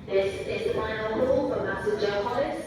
This is the final call for passenger Hollis.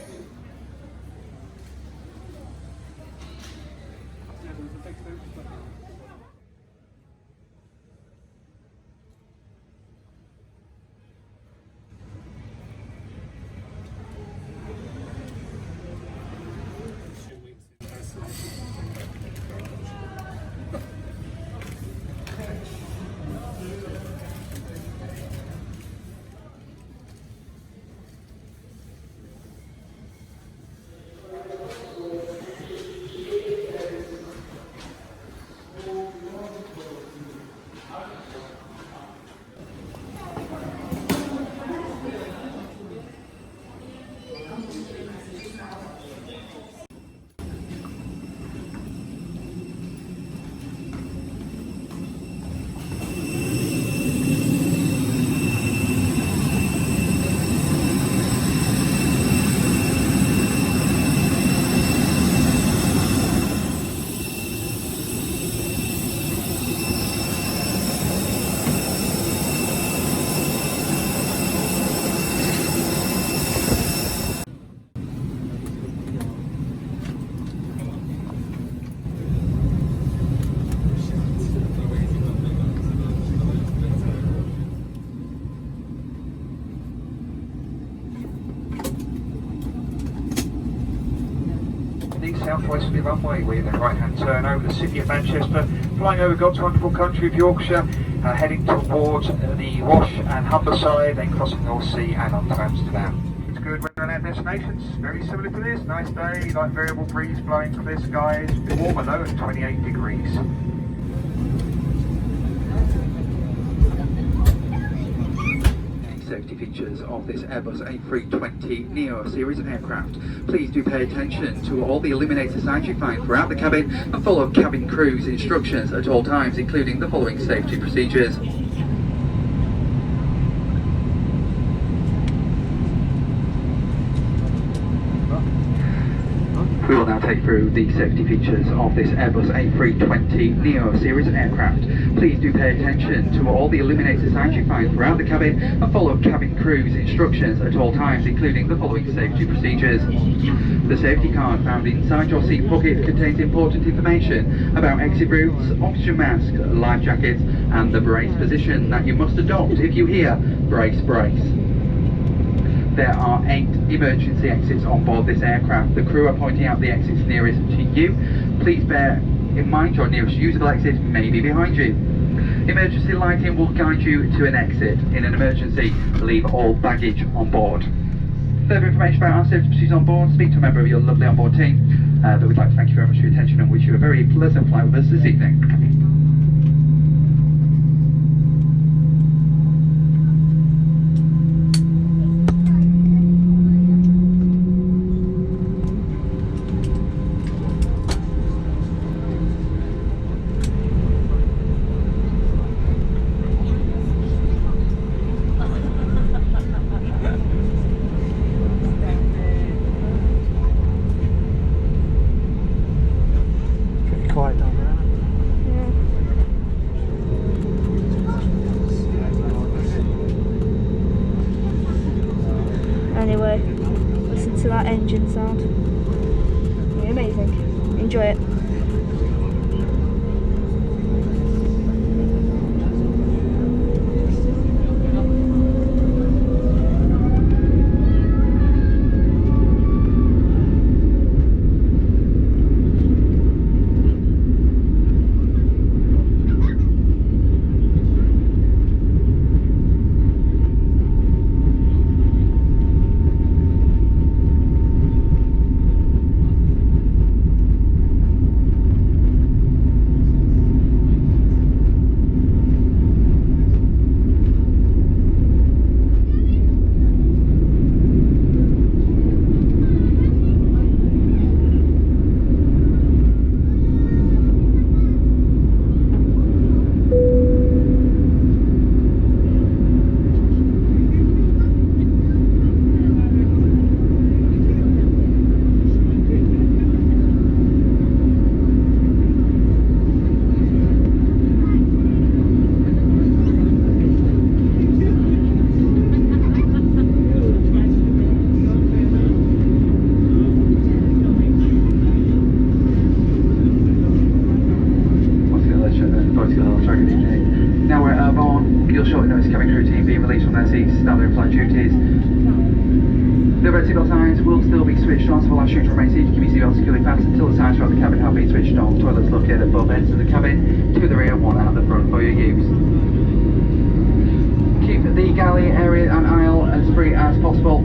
Southwesterly runway with a right hand turn over the city of Manchester, flying over God's wonderful country of Yorkshire, heading towards the Wash and Humber side, then crossing North Sea and on to Amsterdam. It's good weather on our destinations, very similar to this. Nice day, light variable breeze blowing, clear skies, a bit warmer though at 28 degrees. Safety features of this Airbus A320neo series of aircraft. Please do pay attention to all the illuminator signs you find throughout the cabin and follow cabin crew's instructions at all times, including the following safety procedures. We will now take through the safety features of this Airbus A320neo series of aircraft. Please do pay attention to all the illuminator signs you find throughout the cabin and follow cabin crew's instructions at all times, including the following safety procedures. The safety card found inside your seat pocket contains important information about exit routes, oxygen mask, life jackets and the brace position that you must adopt if you hear brace, brace. There are 8 emergency exits on board this aircraft. The crew are pointing out the exits nearest to you. Please bear in mind your nearest usable exit may be behind you. Emergency lighting will guide you to an exit. In an emergency, leave all baggage on board. Further information about our safety procedures on board, speak to a member of your lovely onboard team. But we'd like to thank you very much for your attention and wish you a very pleasant flight with us this evening. Quiet down there. Yeah. Anyway, listen to that engine sound. Yeah, amazing. Enjoy it. seatbelt signs will still be switched on, so we'll ask you to remain seated, keep your seatbelt securely fastened until the signs throughout the cabin have been switched on. Toilets located at both ends of the cabin, to the rear, one at the front for your use. Keep the galley area and aisle as free as possible.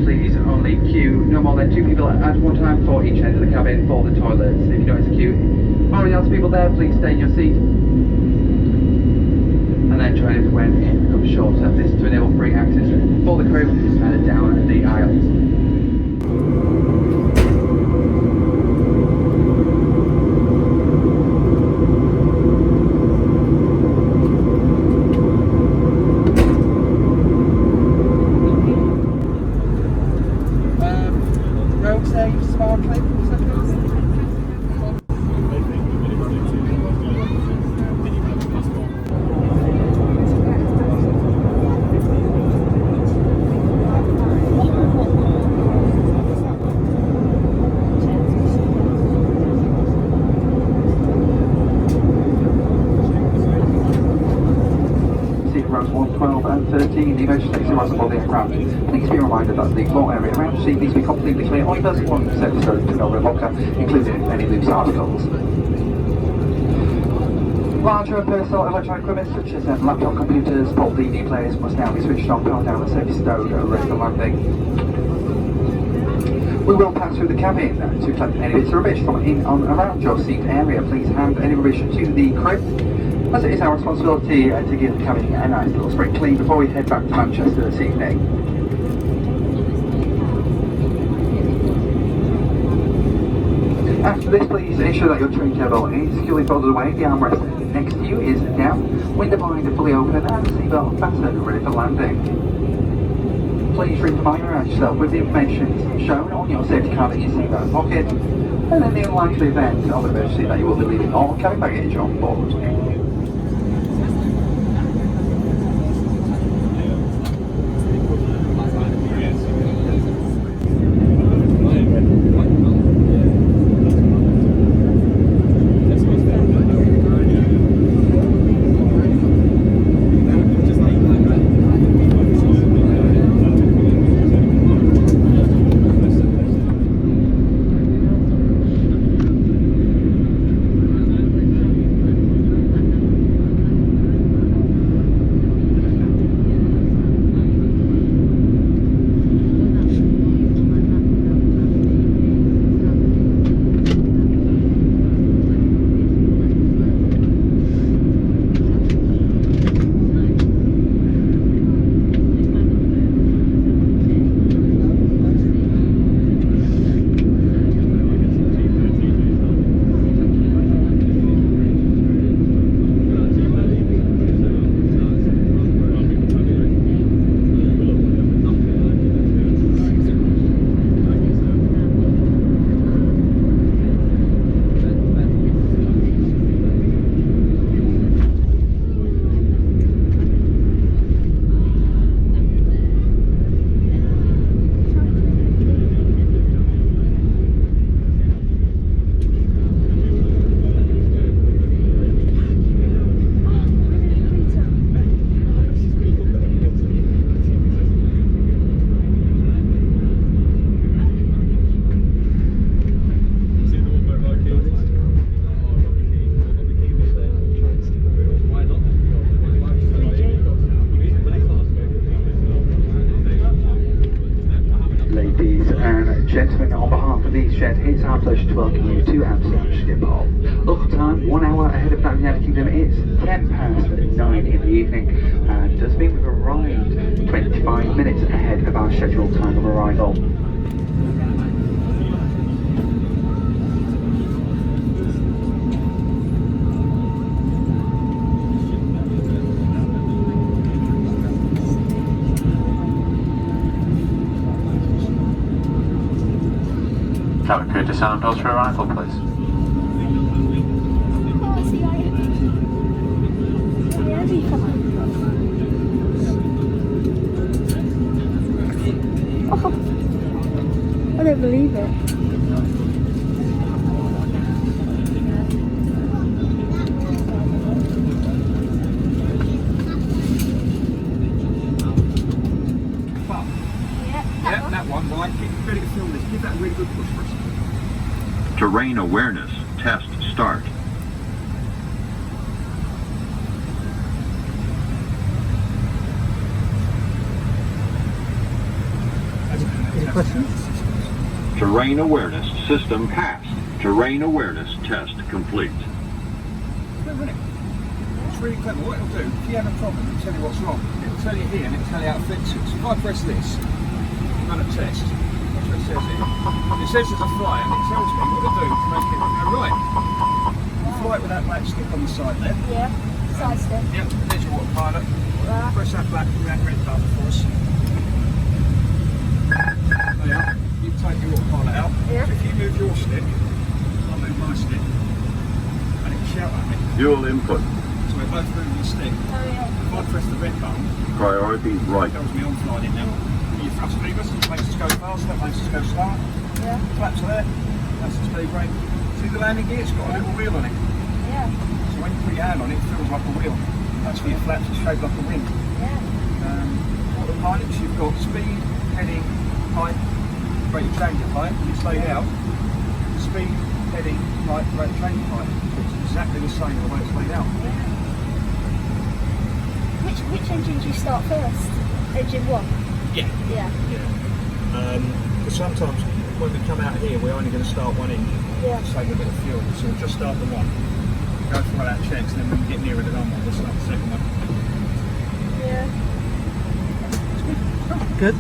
Please only queue no more than 2 people at one time for each end of the cabin for the toilets. If you notice a queue already else people there, please stay in your seat. And then try it when it becomes shorter. This is to enable free access for the crew down the aisle. Road safe, sparkling, Rows 1, 12 and 13, the emergency exit rows aboard the aircraft. Please be reminded that the floor area around the seat needs to be completely clear. Only person one safety stowed to over a locker, including any loose articles. Larger personal electronic equipment such as laptop computers, port DVD players must now be switched on, powered down and safety stowed ready for landing. We will pass through the cabin to collect any bits of rubbish from in on around your seat area. Please hand any rubbish to the crew, as it is our responsibility to give the cabin a nice little spring clean before we head back to Manchester this evening. After this, please ensure that your tray table is securely folded away, the armrest next to you is down, window blind fully open and seatbelt fastened ready for landing. Please familiarise yourself with the information shown on your safety card in your seatbelt pocket, and in the unlikely event of emergency that you will be leaving all cabin baggage on board. Gentlemen, on behalf of Easyjet, it's our pleasure to welcome you to Amsterdam Schiphol. Local time, 1 hour ahead of that in the United Kingdom, it's 9:10 in the evening, and does mean we've arrived 25 minutes ahead of our scheduled time of arrival. Cabin crew to sound doors for arrival, please. Oh, I don't believe it. Yeah, that one, right. Get ready to film this. Give that a really good push for us. Terrain awareness test start. Any questions? Terrain awareness system passed. Terrain awareness test complete. Clever, isn't it? It's really clever. What it'll do, if you have a problem, it'll tell you what's wrong. It'll tell you here and it'll tell you how to fix it. So if I press this, run a test, that's what it says here. It says there's a fly and it tells me what to do to make it go right. You fly it with that black stick on the side there. Yeah. Side step. Yep, there's your autopilot. Right. Press that red button for us. There you are. You can take your autopilot out. Yeah. So if you move your stick, I'll move my stick, and it will shout at me. Fuel input. So we're both moving the stick. Oh yeah. If I press the red button, Priority right. it tells me I'm flying in now. Your thrust levers, it makes us go fast, that makes us go slow. Yeah. Flaps are there, that's the speed brake. See the landing gear, it's got a little wheel on it. Yeah. So when you put your hand on it, it feels like a wheel. That's for your flaps, it's shaped like a wing. Yeah. Autopilots, you've got speed, heading, height, rate of change of height. When it's laid out, speed, heading, height, rate of change of height. It's exactly the same the way it's laid out. Yeah. Which engine do you start first? Engine 1? Yeah. Yeah. Because sometimes when we come out here, we're only going to start one engine Yeah. to save a bit of fuel. So we'll just start the one, go through all our checks, and then when we get nearer the done one, we'll start the second one. Yeah. Good.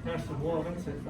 That's the wall, isn't it?